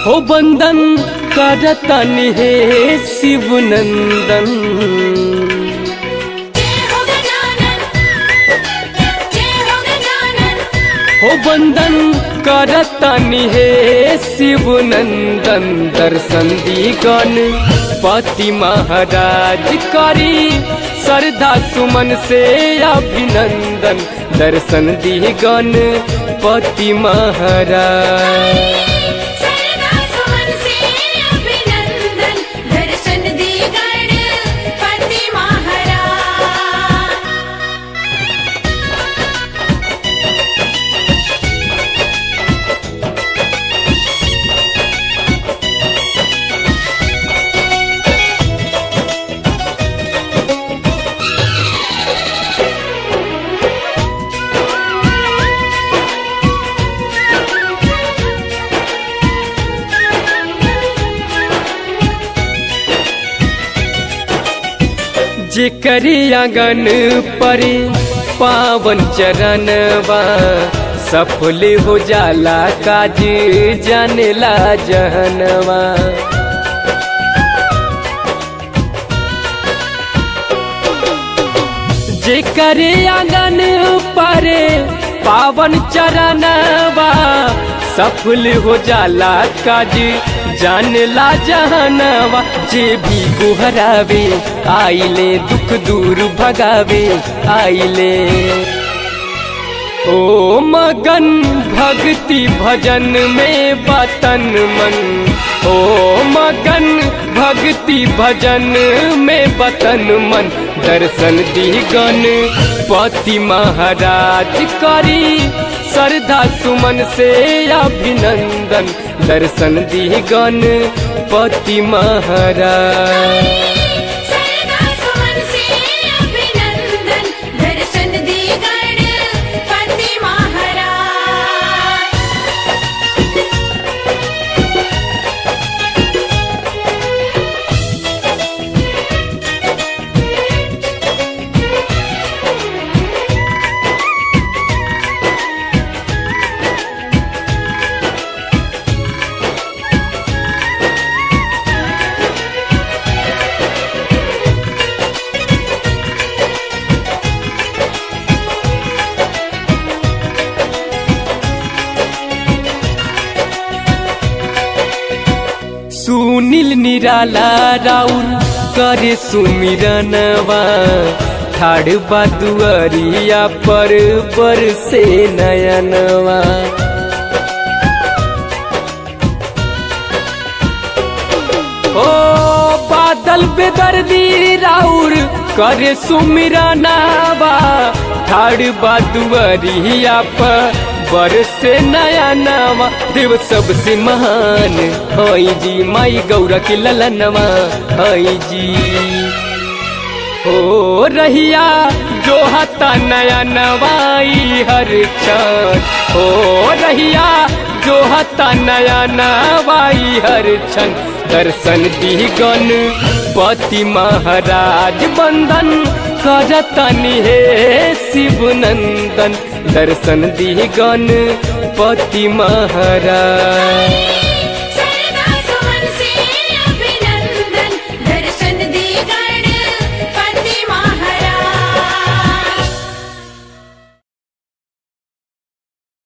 हो बंदन करतन हे शिव नंदन। हो बंदन करतन हे शिव नंदन। दर्शन दी गणपति महाराज करी श्रद्धा सुमन से अभिनंदन। दर्शन दी गणपति महाराज। जेकरी आंगन पर पावन चरणवा सफल हो जाला काज जानेला जहनवा। जेकरी आंगन पर पावन चरणवा सफल हो जाला काज जानला जहनवा। जे भी गुहरावे आइले दुख दूर भगावे आइले। ओ मगन भक्ति भजन में बतन मन। ओ मगन भक्ति भजन में बतन मन। दर्शन दी गणपति महाराज करी श्रद्धा सुमन से अभिनंदन। दर्शन दी गणपति महाराज। सुनील निराला राउर करे सुमिरनवा। ठाड़ दुआरिया पर बरसे नयनवा। ओ बादल बेदर्दी राउर करे सुमिरनवा। ठाड़ दुआरिया पर बरसे नयनवा। देव सबसे महान हई जी माई गौरा के ललनवा हई जी। हो रहिया जो हता नयनवाई हर क्षण। हो रहिया जो हता नयनवाई हर क्षण। दर्शन दी गणपति महाराज बंदन करतन हे शिव नंदन। दर्शन दी गणपति महाराज।